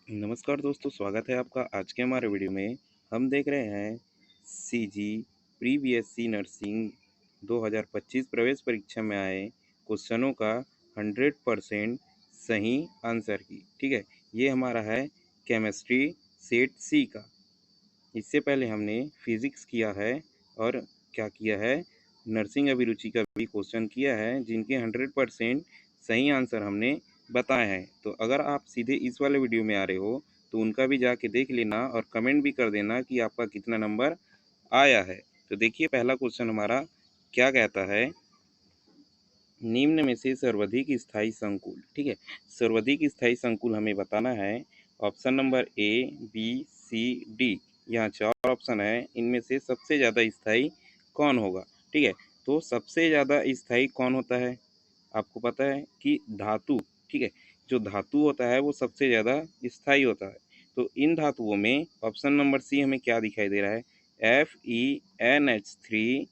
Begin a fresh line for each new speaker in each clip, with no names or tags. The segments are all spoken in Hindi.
नमस्कार दोस्तों, स्वागत है आपका आज के हमारे वीडियो में। हम देख रहे हैं सीजी प्री बीएससी नर्सिंग 2025 प्रवेश परीक्षा में आए क्वेश्चनों का 100% सही आंसर की। ठीक है, ये हमारा है केमिस्ट्री सेट सी का। इससे पहले हमने फिजिक्स किया है और क्या किया है, नर्सिंग अभिरुचि का भी क्वेश्चन किया है, जिनके 100% सही आंसर हमने बताए हैं। तो अगर आप सीधे इस वाले वीडियो में आ रहे हो तो उनका भी जाके देख लेना और कमेंट भी कर देना कि आपका कितना नंबर आया है। तो देखिए, पहला क्वेश्चन हमारा क्या कहता है, निम्न में से सर्वाधिक स्थायी संकुल। ठीक है, सर्वाधिक स्थायी संकुल हमें बताना है। Option number A, B, C, D, यहाँ 4 ऑप्शन है, इनमें से सबसे ज़्यादा स्थायी कौन होगा। ठीक है, तो सबसे ज़्यादा स्थायी कौन होता है, आपको पता है कि धातु। ठीक है, जो धातु होता है वो सबसे ज़्यादा स्थायी होता है। तो इन धातुओं में ऑप्शन नंबर सी हमें क्या दिखाई दे रहा है, FeNH3।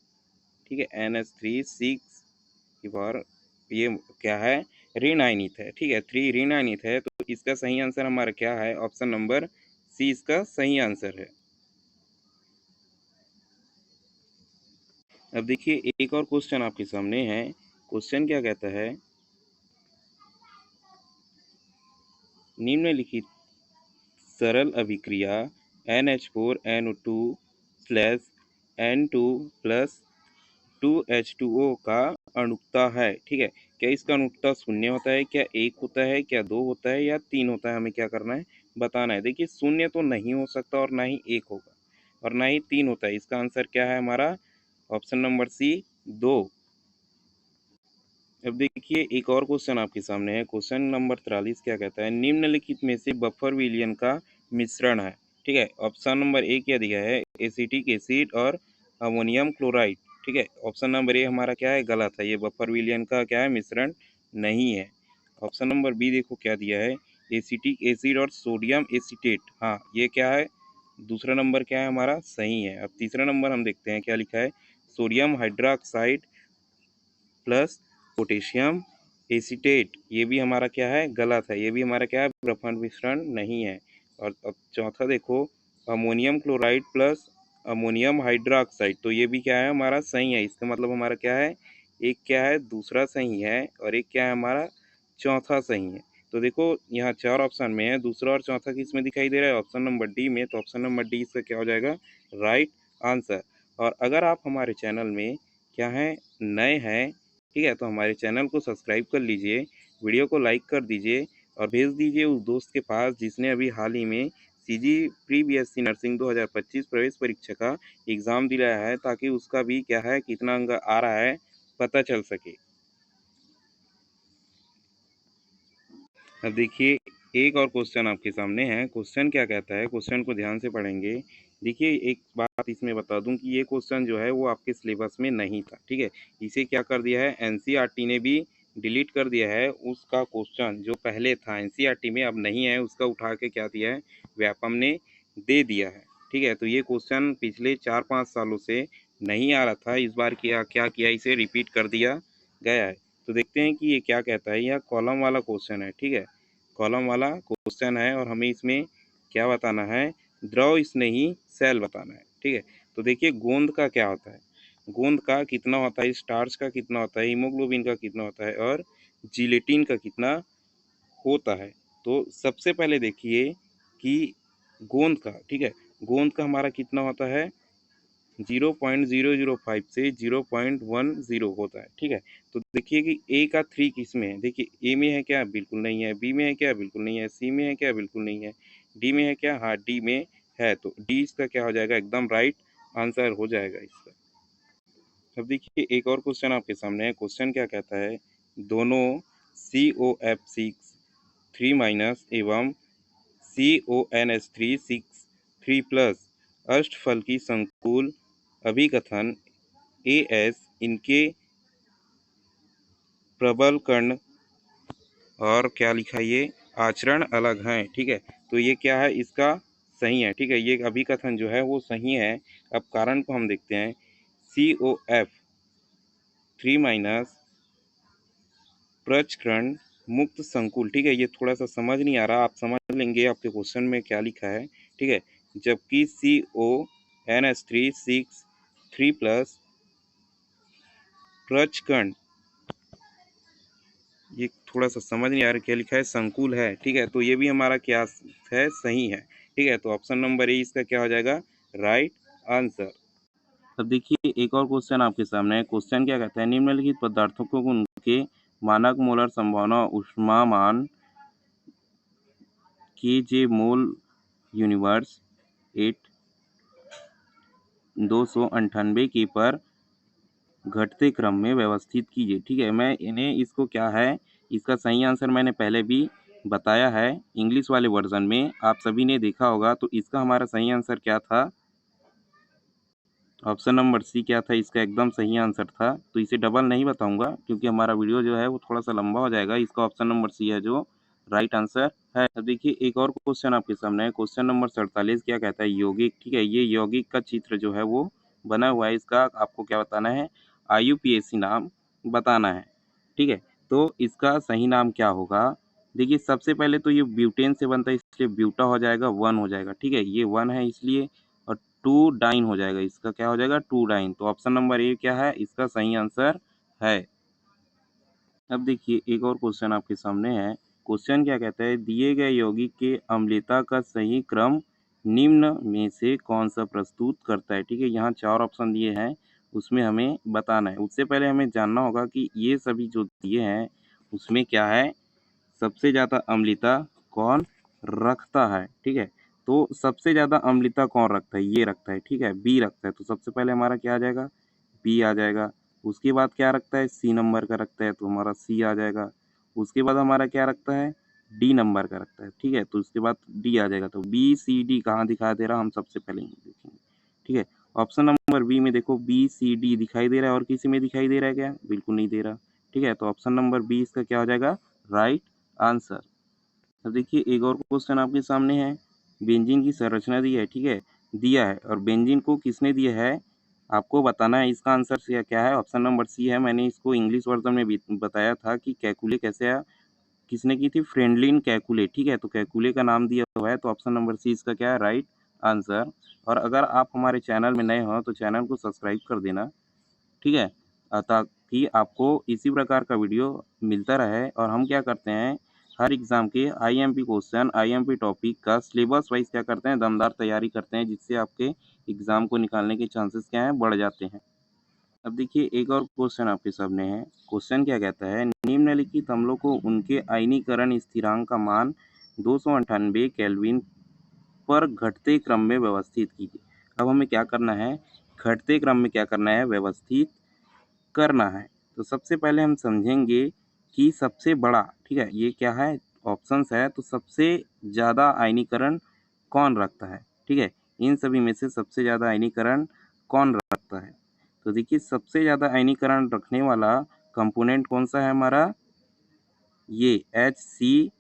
ठीक है, NH3 6 और ये क्या है, ऋण आयनित है। ठीक है, 3 ऋण आयनित है। तो इसका सही आंसर हमारा क्या है, ऑप्शन नंबर सी इसका सही आंसर है। अब देखिए, एक और क्वेश्चन आपके सामने है। क्वेश्चन क्या कहता है, निम्नलिखित सरल अभिक्रिया NH4NO2 slash N2 plus 2H2O का अणुकता है। ठीक है, क्या इसका अणुकता शून्य होता है, क्या 1 होता है, क्या 2 होता है, या 3 होता है, हमें क्या करना है, बताना है। देखिए, शून्य तो नहीं हो सकता और ना ही 1 होगा और ना ही 3 होता है। इसका आंसर क्या है हमारा, ऑप्शन नंबर सी 2। अब देखिए, एक और क्वेश्चन आपके सामने है। क्वेश्चन नंबर 43 क्या कहता है, निम्नलिखित में से बफर विलयन का मिश्रण है। ठीक है, ऑप्शन नंबर ए क्या दिया है, एसिटिक एसिड और अमोनियम क्लोराइड। ठीक है, ऑप्शन नंबर ए हमारा क्या है, गलत है, ये बफर विलयन का क्या है, मिश्रण नहीं है। ऑप्शन नंबर बी देखो क्या दिया है, एसिटिक एसिड और सोडियम एसीटेट। हाँ, ये क्या है, दूसरा नंबर क्या है हमारा, सही है। अब तीसरा नंबर हम देखते हैं क्या लिखा है, sodium hydroxide plus potassium acetate. ये भी हमारा क्या है, गलत है, ये भी हमारा क्या है, बफर मिश्रण नहीं है। और अब चौथा देखो, ammonium chloride plus ammonium hydroxide, तो ये भी क्या है हमारा, सही है। इसका मतलब हमारा क्या है, एक क्या है दूसरा सही है और एक क्या है हमारा चौथा सही है। तो देखो, यहाँ 4 ऑप्शन में है, दूसरा और चौथा किस में दिखाई दे रहा है, ऑप्शन नंबर डी में। तो ऑप्शन नंबर डी इसका क्या हो जाएगा, राइट आंसर। और अगर आप हमारे चैनल में क्या है, नए हैं, ठीक है, तो हमारे चैनल को सब्सक्राइब कर लीजिए, वीडियो को लाइक कर दीजिए और भेज दीजिए उस दोस्त के पास जिसने अभी हाल ही में सीजी प्री बीएससी नर्सिंग 2025 प्रवेश परीक्षा का एग्ज़ाम दिलाया है, ताकि उसका भी क्या है, कितना अंक आ रहा है, पता चल सके। अब देखिए, एक और क्वेश्चन आपके सामने है। क्वेश्चन क्या कहता है, क्वेश्चन को ध्यान से पढ़ेंगे। देखिए, एक बात इसमें बता दूं कि ये क्वेश्चन जो है वो आपके सिलेबस में नहीं था। ठीक है, इसे क्या कर दिया है, एनसीईआरटी ने भी डिलीट कर दिया है। उसका क्वेश्चन जो पहले था एनसीईआरटी में, अब नहीं है, उसका उठा के क्या दिया है, व्यापम ने दे दिया है। ठीक है, तो ये क्वेश्चन पिछले 4-5 सालों से नहीं आ रहा था, इस बार क्या किया, इसे रिपीट कर दिया गया है। तो देखते हैं कि ये क्या कहता है। यह कॉलम वाला क्वेश्चन है। ठीक है, कॉलम वाला क्वेश्चन है और हमें इसमें क्या बताना है, द्रव स्नेही सेल बताना है। ठीक है, तो देखिए, गोंद का क्या होता है, गोंद का कितना होता है, स्टार्च का कितना होता है, हीमोग्लोबिन का कितना होता है और जिलेटिन का कितना होता है। तो सबसे पहले देखिए कि गोंद का, ठीक है, गोंद का हमारा कितना होता है, 0.005 से 0.10 होता है। ठीक है, तो देखिए कि ए का 3 किस में है, देखिए ए में है क्या, बिल्कुल नहीं है, बी में है क्या, बिल्कुल नहीं है, सी में है क्या, बिल्कुल नहीं है, डी में है क्या, हाँ डी में है। तो डी इसका क्या हो जाएगा, एकदम राइट आंसर हो जाएगा इसका। अब देखिए, एक और क्वेश्चन आपके सामने है। क्वेश्चन क्या कहता है, दोनों COF6 3- एवं CONH3 3+ अष्टफल की संकुल अभिकथन AS, इनके प्रबल कर्ण और क्या लिखा है, ये आचरण अलग हैं। ठीक है, तो ये क्या है, इसका सही है। ठीक है, ये अभिकथन जो है वो सही है। अब कारण को हम देखते हैं, COF 3- प्रचकरण मुक्त संकुल, ठीक है? ये थोड़ा-सा समझ नहीं आ रहा, आप समझ लेंगे आपके क्वेश्चन में क्या लिखा है, ठीक है? जबकि CONH3 6 3+ प्रचकण, ये थोड़ा-सा समझ नहीं आ रहा क्या लिखा है, संकुल है, ठीक है? तो ये भी हमारा क्या है, सही है, ठीक है? तो ऑप्शन नंबर ए इसका क्या हो जाएगा, राइट आंसर। अब देखिए एक और क्वेश्चन आपके सामने है। क्वेश्चन क्या कहता है, निम्नलिखित पदार्थों को उनके मानक मोलर संभावना ऊष्मामान KJ मोल यूनिवर्स 8 298 के पर घटते क्रम में व्यवस्थित कीजिए, ठीक है? मैं इन्हें इसको क्या है, इसका सही आंसर मैंने पहले भी बताया है इंग्लिश वाले वर्जन में, आप सभी ने देखा होगा। तो इसका हमारा सही आंसर क्या था, ऑप्शन नंबर सी क्या था, इसका एकदम सही आंसर था। तो इसे डबल नहीं बताऊंगा क्योंकि हमारा वीडियो जो है वो थोड़ा सा लंबा हो जाएगा। इसका ऑप्शन नंबर सी है जो राइट आंसर है। अब देखिए एक और क्वेश्चन आपके सामने है। क्वेश्चन नंबर 47 क्या कहता है, यौगिक, ठीक है? ये यौगिक का चित्र जो है वो बना हुआ है। इसका आपको क्या बताना है, IUPAC नाम बताना है, ठीक है? तो इसका सही नाम क्या होगा, देखिए सबसे पहले तो ये ब्यूटेन से बनता है इसलिए ब्यूटा हो जाएगा, 1 हो जाएगा, ठीक है? ये 1 है इसलिए, और 2 डाइन हो जाएगा, इसका क्या हो जाएगा, 2 डाइन। तो ऑप्शन नंबर ए क्या है, इसका सही आंसर है। अब देखिए एक और क्वेश्चन आपके सामने है। क्वेश्चन क्या कहता है, दिए गए यौगिक के अम्लता का सही क्रम निम्न में से कौन सा प्रस्तुत करता है, ठीक है? यहाँ 4 ऑप्शन दिए हैं, उसमें हमें बताना है। उससे पहले हमें जानना होगा कि ये सभी जो दिए हैं उसमें क्या है, सबसे ज़्यादा अम्लता कौन रखता है, ठीक है? तो सबसे ज़्यादा अम्लता कौन रखता है, ये रखता है, ठीक है? बी रखता है। तो सबसे पहले हमारा क्या आ जाएगा, बी आ जाएगा। उसके बाद क्या रखता है, सी नंबर का रखता है, तो हमारा सी आ जाएगा। उसके बाद हमारा क्या रखता है, डी नंबर का रखता है, ठीक है? तो उसके बाद डी आ जाएगा। तो बी सी डी कहाँ दिखाई दे रहा, हम सबसे पहले ये देखेंगे, ठीक है? ऑप्शन नंबर बी में देखो बी सी डी दिखाई दे रहा है, और किसी में दिखाई दे रहा है क्या, बिल्कुल नहीं दे रहा, ठीक है? तो ऑप्शन नंबर बी इसका क्या हो जाएगा, राइट आंसर। तो देखिए एक और क्वेश्चन आपके सामने है। बेंजीन की संरचना दी है, ठीक है? दिया है, और बेंजीन को किसने दिया है, आपको बताना है। इसका आंसर क्या है, ऑप्शन नंबर सी है। मैंने इसको इंग्लिश वर्जन में भी बताया था कि कैकुले कैसे है, किसने की थी, फ्रेंडलिन कैकुले, ठीक है? तो कैकुले का नाम दिया हुआ है, तो ऑप्शन नंबर सी इसका क्या है, राइट आंसर। और अगर आप हमारे चैनल में नए हो तो चैनल को सब्सक्राइब कर देना, ठीक है? ताकि आपको इसी प्रकार का वीडियो मिलता रहे। और हम क्या करते हैं, हर एग्ज़ाम के IMP क्वेश्चन, IMP टॉपिक का सिलेबस वाइज क्या करते हैं, दमदार तैयारी करते हैं, जिससे आपके एग्ज़ाम को निकालने के चांसेस क्या हैं, बढ़ जाते हैं। अब देखिए एक और क्वेश्चन आपके सामने है। क्वेश्चन क्या कहता है, निम्नलिखित अम्लों को उनके आयनीकरण स्थिरांक का मान 298 केल्विन पर घटते क्रम में व्यवस्थित कीजिए। अब हमें क्या करना है, घटते क्रम में क्या करना है, व्यवस्थित करना है। तो सबसे पहले हम समझेंगे कि सबसे बड़ा, ठीक है, ये क्या है, ऑप्शंस है। तो सबसे ज़्यादा आयनीकरण कौन रखता है, ठीक है? इन सभी में से सबसे ज़्यादा आयनीकरण कौन रखता है? तो देखिए सबसे ज़्यादा आयनीकरण रखने वाला कंपोनेंट कौन सा है हमारा, ये HClO,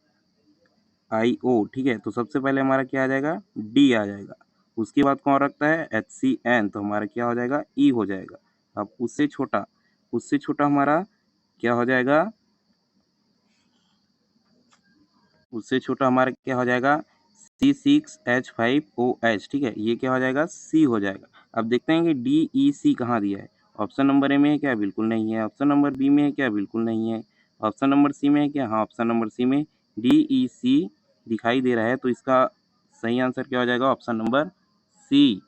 ठीक है? तो सबसे पहले हमारा क्या आ जाएगा, डी आ जाएगा। उसके बाद कौन रखता है, HCN, तो हमारा क्या हो जाएगा, ई हो जाएगा। अब उससे छोटा हमारा क्या हो जाएगा, उससे छोटा हमारा क्या हो जाएगा, C6H5OH, ठीक है? ये क्या हो जाएगा, सी हो जाएगा। अब देखते हैं कि DEC कहाँ दिया है। ऑप्शन नंबर ए में है क्या, बिल्कुल नहीं है। ऑप्शन नंबर बी में है क्या, बिल्कुल नहीं है। ऑप्शन नंबर सी में है क्या, हाँ, ऑप्शन नंबर सी में DEC दिखाई दे रहा है। तो इसका सही आंसर क्या हो जाएगा, ऑप्शन नंबर सी।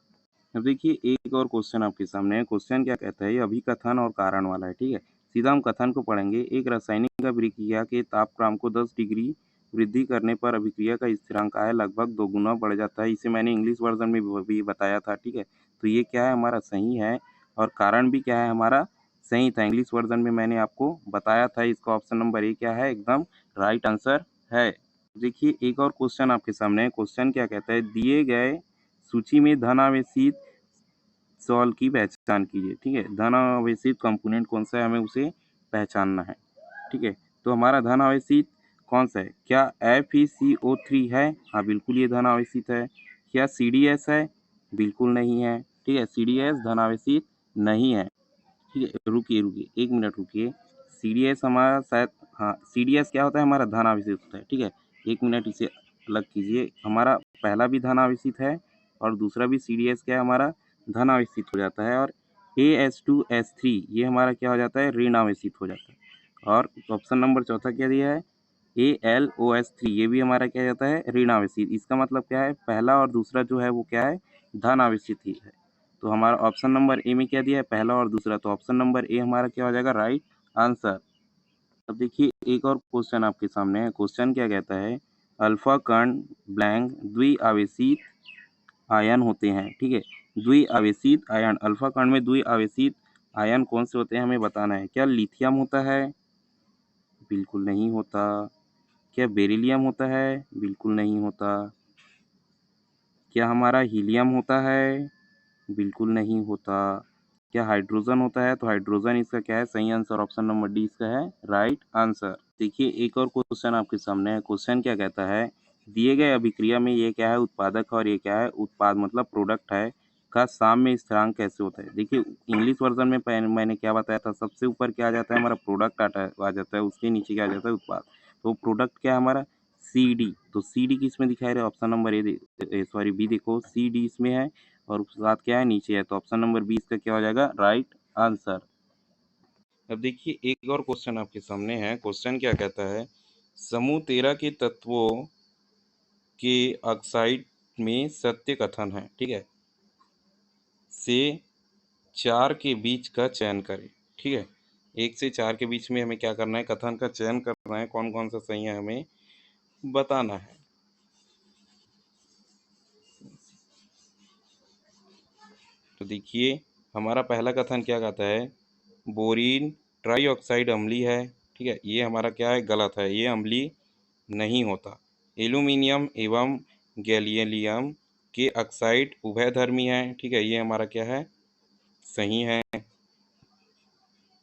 अब देखिए एक और क्वेश्चन आपके सामने है। क्वेश्चन क्या कहता है, ये अभिकथन और कारण वाला है, ठीक है? सीधा हम कथन को पढ़ेंगे। एक रासायनिक अभिक्रिया के तापक्रम को 10 डिग्री वृद्धि करने पर अभिक्रिया का स्थिरांक है लगभग 2 गुना बढ़ जाता है। इसे मैंने इंग्लिश वर्जन में भी बताया था, ठीक है? तो ये क्या है, हमारा सही है। और कारण भी क्या है, हमारा सही था। इंग्लिश वर्जन में मैंने आपको बताया था। इसका ऑप्शन नंबर ए क्या है, एकदम राइट आंसर है। देखिए एक और क्वेश्चन आपके सामने है। क्वेश्चन क्या कहता है, दिए गए सूची में धनावेशित सॉल की पहचान कीजिए, ठीक है? धनावेशित कंपोनेंट कौन सा है, हमें उसे पहचानना है, ठीक है? तो हमारा धनावेशित कौन सा है, क्या FeCO3 है, हाँ बिल्कुल ये धनावेशित है। क्या CDS है, बिल्कुल नहीं है, ठीक है? CDS धनावेशित नहीं है, ठीक है? रुकिए रुकिए 1 मिनट रुकिए। CDS हमारा शायद हाँ, CDS क्या होता है, हमारा धन आवेशित होता है, ठीक है। 1 मिनट इसे अलग कीजिए, हमारा पहला भी धन आवेशित है और दूसरा भी CDS क्या है, हमारा धन आवेशित हो जाता है, और AS2S3 ये हमारा क्या हो जाता है, ऋण आवेशित हो जाता है। और ऑप्शन नंबर चौथा क्या दिया है, ALOS3 ये भी हमारा क्या जाता है, ऋण आवेशित। इसका मतलब क्या है, पहला और दूसरा जो है वो क्या है, धन आवेशित ही है। तो हमारा ऑप्शन नंबर ए में क्या दिया है, पहला और दूसरा, तो ऑप्शन नंबर ए हमारा क्या हो जाएगा, राइट आंसर। अब देखिए एक और क्वेश्चन आपके सामने है। क्वेश्चन क्या कहता है, अल्फा कण ब्लैंक द्विआवेशित आयन होते हैं, ठीक है। द्विआवेशित आयन, अल्फा कण में द्विआवेशित आयन कौन से होते हैं, हमें बताना है। क्या लिथियम होता है, बिल्कुल नहीं होता। क्या बेरिलियम होता है, बिल्कुल नहीं होता। क्या हमारा हीलियम होता है, बिल्कुल नहीं होता। क्या हाइड्रोजन होता है, तो हाइड्रोजन इसका क्या है, सही आंसर ऑप्शन नंबर डी इसका है राइट आंसर। देखिए एक और क्वेश्चन आपके सामने है। क्वेश्चन क्या कहता है, दिए गए अभिक्रिया में ये क्या है, उत्पादक और ये क्या है, उत्पाद मतलब प्रोडक्ट है, का साम्य स्थिरांक कैसे होता है। देखिए इंग्लिश वर्जन में मैंने क्या बताया था, सबसे ऊपर क्या आ जाता है, हमारा प्रोडक्ट आ जाता है, उसके नीचे क्या आ जाता है, उत्पाद। तो प्रोडक्ट क्या है हमारा, CD। तो CD किस में दिखाई रहा है, ऑप्शन नंबर सॉरी बी देखो, CD इसमें है और उसके साथ क्या है, नीचे है, तो ऑप्शन नंबर 20 का क्या हो जाएगा, राइट आंसर। अब देखिए एक और क्वेश्चन आपके सामने है। क्वेश्चन क्या कहता है, समूह 13 के तत्वों के ऑक्साइड में सत्य कथन है, ठीक है, से 4 के बीच का चयन करें, ठीक है। 1 से 4 के बीच में हमें क्या करना है, कथन का चयन करना है, कौन कौन सा सही है हमें बताना है। तो देखिए हमारा पहला कथन क्या कहता है, बोरीन ट्राईऑक्साइड अम्लीय है, ठीक है, ये हमारा क्या है, गलत है, ये अम्लीय नहीं होता। एल्यूमिनियम एवं गैलियम के ऑक्साइड उभयधर्मी हैं, ठीक है, ये हमारा क्या है, सही है।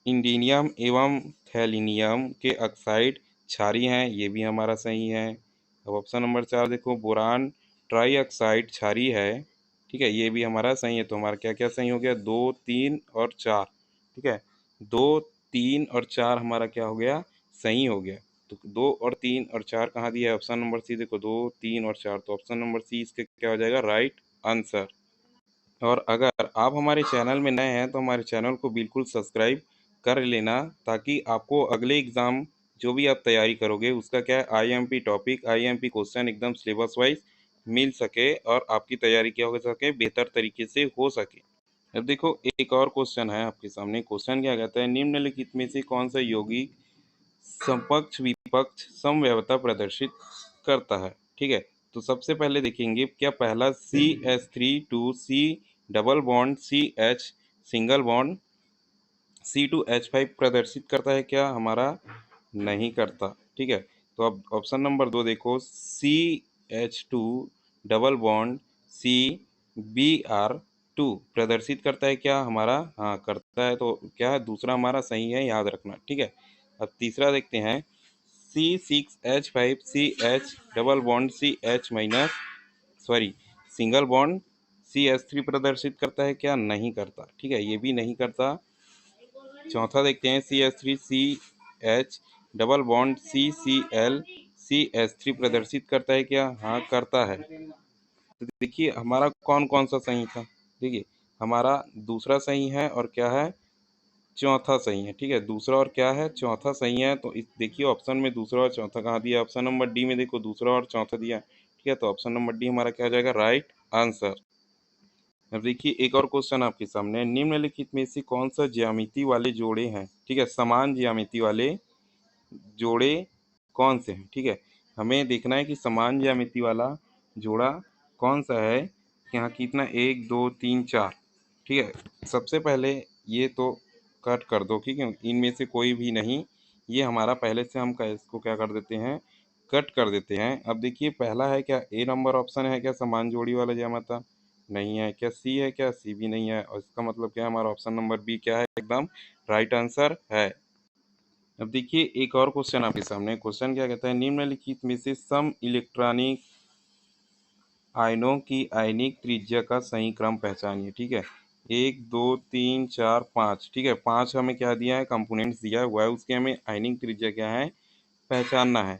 इंडीनियम एवं थैलिनियम के ऑक्साइड क्षारीय हैं, ये भी हमारा सही है। अब ऑप्शन नंबर 4 देखो, बोरान ट्राई ऑक्साइड क्षारीय है, ठीक है, ये भी हमारा सही है। तो हमारा क्या क्या सही हो गया, 2 3 और 4, ठीक है, 2 3 और 4 हमारा क्या हो गया, सही हो गया। तो 2 और 3 और 4 कहाँ दिया है, ऑप्शन नंबर सी देखो, 2 3 और 4, तो ऑप्शन नंबर सी इसका क्या हो जाएगा, राइट आंसर। और अगर आप हमारे चैनल में नए हैं तो हमारे चैनल को बिल्कुल सब्सक्राइब कर लेना, ताकि आपको अगले एग्ज़ाम जो भी आप तैयारी करोगे उसका क्या है, IMP टॉपिक, IMP क्वेश्चन एकदम सिलेबस वाइज मिल सके और आपकी तैयारी क्या हो सके, बेहतर तरीके से हो सके। अब देखो एक और क्वेश्चन है आपके सामने। क्वेश्चन क्या कहता है, निम्नलिखित में से कौन सा यौगिक समपक्ष विपक्ष समव्यवता प्रदर्शित करता है, ठीक है। तो सबसे पहले देखेंगे, क्या पहला CH3 2 C double bond CH single bond C2H5 प्रदर्शित करता है क्या, हमारा नहीं करता, ठीक है। तो अब ऑप्शन नंबर 2 देखो, CH2 डबल बॉन्ड CBr2 प्रदर्शित करता है क्या, हमारा हाँ करता है। तो क्या है, दूसरा हमारा सही है, याद रखना, ठीक है। अब तीसरा देखते हैं, C6H5 CH double bond CH minus sorry single bond CH3 प्रदर्शित करता है क्या, नहीं करता, ठीक है, ये भी नहीं करता। चौथा देखते हैं, CH3CH double bond CCl CH3 प्रदर्शित करता है क्या, हाँ करता है। तो देखिए हमारा कौन कौन सा सही था, देखिए हमारा दूसरा सही है और क्या है, चौथा सही है, ठीक है, दूसरा और क्या है, चौथा सही है। तो इस देखिए ऑप्शन में दूसरा और चौथा कहाँ दिया, ऑप्शन नंबर डी में देखो दूसरा और चौथा दिया, ठीक है, तो ऑप्शन नंबर डी हमारा क्या हो जाएगा, राइट आंसर। अब देखिए एक और क्वेश्चन आपके सामने है, निम्नलिखित में से कौन सा ज्यामिति वाले जोड़े हैं, ठीक है, समान ज्यामिति वाले जोड़े कौन से हैं, ठीक है। हमें देखना है कि समान ज्यामिति वाला जोड़ा कौन सा है। यहाँ कितना, 1 2 3 4, ठीक है। सबसे पहले ये तो कट कर दो, ठीक है, इनमें से कोई भी नहीं, ये हमारा पहले से हम इसको क्या कर देते हैं, कट कर देते हैं। अब देखिए पहला है क्या, ए नंबर ऑप्शन है क्या, समान जोड़ी वाला ज्यामिति, नहीं है। क्या सी है, क्या सी भी नहीं है, और इसका मतलब क्या है, हमारा ऑप्शन नंबर बी क्या है, एकदम राइट आंसर है। अब देखिए एक और क्वेश्चन आपके सामने। क्वेश्चन क्या कहता है, निम्नलिखित में से सम इलेक्ट्रॉनिक आयनों की आयनिक त्रिज्या का सही क्रम पहचानिए, ठीक है। 1 2 3 4 5, ठीक है, 5 हमें क्या दिया है, कंपोनेंट्स दिया हुआ है, उसके हमें आयनिक त्रिज्या क्या है पहचानना है।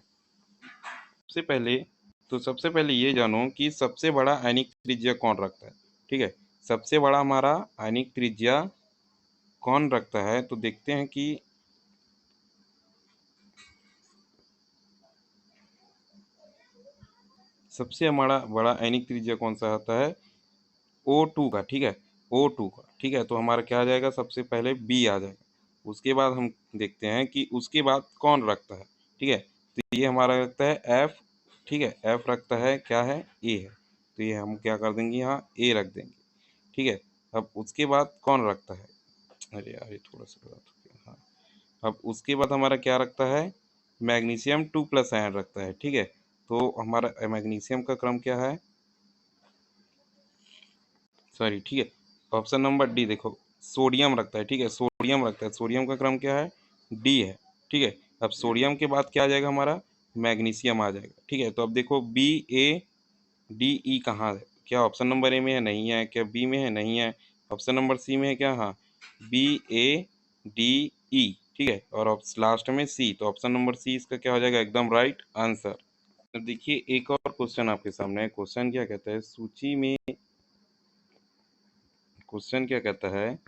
सबसे पहले ये जानो कि सबसे बड़ा आयनिक त्रिज्या कौन रखता है। ठीक है, सबसे बड़ा हमारा आयनिक त्रिज्या कौन रखता है, तो देखते हैं कि सबसे हमारा बड़ा आयनिक त्रिज्या कौन सा आता है, O2 का। ठीक है, O2 का। ठीक है, तो हमारा क्या आ जाएगा, सबसे पहले बी आ जाएगा। उसके बाद हम देखते हैं कि उसके बाद कौन रखता है। ठीक है, तो ये हमारा रखता है एफ। ठीक है, एफ रखता है, क्या है, ए है। तो ये हम क्या कर देंगे, यहाँ ए रख देंगे। ठीक है, अब उसके बाद कौन रखता है, अरे यार ये थोड़ा सा गलत हो गया। हाँ, अब उसके बाद हमारा क्या रखता है, मैग्नीशियम 2+ आयन रखता है। ठीक है, तो हमारा मैग्नीशियम का क्रम क्या है, सॉरी, ठीक है, ऑप्शन नंबर डी देखो, सोडियम रखता है। ठीक है, सोडियम रखता है, सोडियम का क्रम क्या है, डी है। ठीक है, अब सोडियम के बाद क्या आ जाएगा हमारा, मैग्नीशियम आ जाएगा। ठीक है, तो अब देखो बी ए डी ई कहाँ है, क्या ऑप्शन नंबर ए में है, नहीं है, क्या बी में है, नहीं है, ऑप्शन नंबर सी में है क्या, हाँ, बी ए डी ई। ठीक है, और लास्ट में सी, तो ऑप्शन नंबर सी इसका क्या हो जाएगा, एकदम राइट आंसर। अब देखिए एक और क्वेश्चन आपके सामने है। क्वेश्चन क्या कहता है, सूची में, क्वेश्चन क्या कहता है,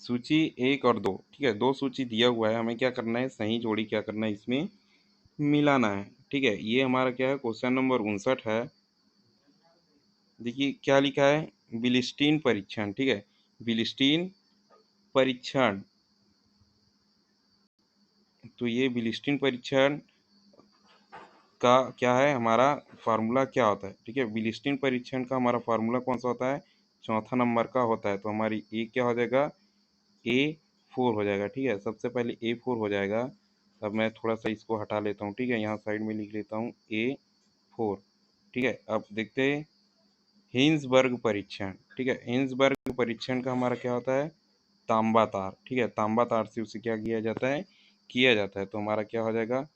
सूची 1 और 2। ठीक है, दो सूची दिया हुआ है, हमें क्या करना है, सही जोड़ी क्या करना है, इसमें मिलाना है। ठीक है, ये हमारा क्या है, क्वेश्चन नंबर 59 है। देखिए क्या लिखा है, बिलिस्टीन परीक्षण। ठीक है, बिलिस्टीन परीक्षण, तो ये बिलिस्टीन परीक्षण का क्या है, हमारा फार्मूला क्या होता है। ठीक है, बिलिस्टीन परीक्षण का हमारा फार्मूला कौन सा होता है, चौथा नंबर का होता है। तो हमारी ए क्या हो जाएगा, A4 हो जाएगा। ठीक है, सबसे पहले A4 हो जाएगा। अब मैं थोड़ा सा इसको हटा लेता हूँ। ठीक है, यहाँ साइड में लिख लेता हूँ A4। ठीक है, अब देखते हैं हिंसबर्ग परीक्षण। ठीक है, हिंसबर्ग परीक्षण का हमारा क्या होता है, तांबा तार। ठीक है, तांबा तार से उसे क्या किया जाता है, किया जाता है। तो हमारा क्या हो जाएगा,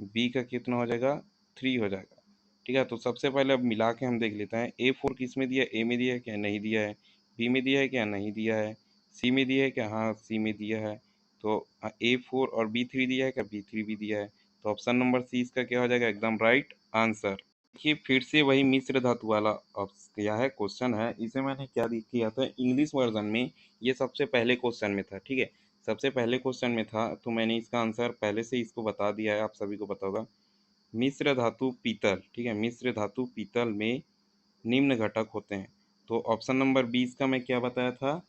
बी का कितना हो जाएगा, 3 हो जाएगा। ठीक है, तो सबसे पहले अब मिला के हम देख लेते हैं, A4 किस में दिया है, ए में दिया है क्या, नहीं दिया है, बी में दिया है क्या, नहीं दिया है, सी में दिया है क्या, हाँ सी में दिया है। तो A4 और B3 दिया है क्या, B3 भी दिया है। तो ऑप्शन नंबर सी इसका क्या हो जाएगा, एकदम राइट आंसर। देखिए फिर से वही मिश्र धातु वाला क्या है, क्वेश्चन है। इसे मैंने क्या किया था, इंग्लिश वर्जन में ये सबसे पहले क्वेश्चन में था। ठीक है, सबसे पहले क्वेश्चन में था, तो मैंने इसका आंसर पहले से इसको बता दिया है, आप सभी को पता होगा। मिश्र धातु पीतल। ठीक है, मिश्र धातु पीतल में निम्न घटक होते हैं। तो ऑप्शन नंबर 20 का मैं क्या बताया था,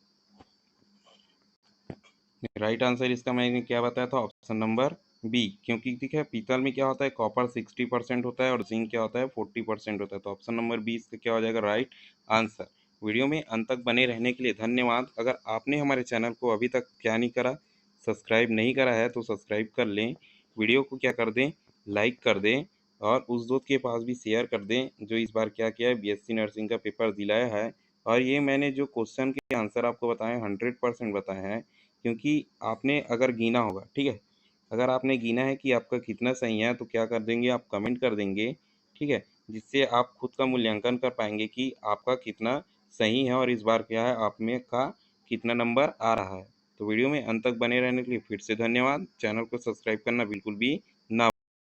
राइट आंसर इसका मैंने क्या बताया था, ऑप्शन नंबर बी। क्योंकि ठीक है, पीतल में क्या होता है, कॉपर 60% होता है और जिंक क्या होता है, 40% होता है। तो ऑप्शन नंबर 20 का क्या हो जाएगा, राइट आंसर। वीडियो में अंत तक बने रहने के लिए धन्यवाद। अगर आपने हमारे चैनल को अभी तक क्या नहीं करा, सब्सक्राइब नहीं करा है, तो सब्सक्राइब कर लें। वीडियो को क्या कर दें, लाइक कर दें, और उस दोस्त के पास भी शेयर कर दें जो इस बार क्या किया है, बीएससी नर्सिंग का पेपर दिलाया है। और ये मैंने जो क्वेश्चन के आंसर आपको बताए 100% बताए हैं, क्योंकि आपने अगर गिना होगा। ठीक है, अगर आपने गिना है कि आपका कितना सही है, तो क्या कर देंगे, आप कमेंट कर देंगे। ठीक है, जिससे आप खुद का मूल्यांकन कर पाएंगे कि आपका कितना सही है और इस बार क्या है, आप में का कितना नंबर आ रहा है। तो वीडियो में अंत तक बने रहने के लिए फिर से धन्यवाद। चैनल को सब्सक्राइब करना बिल्कुल भी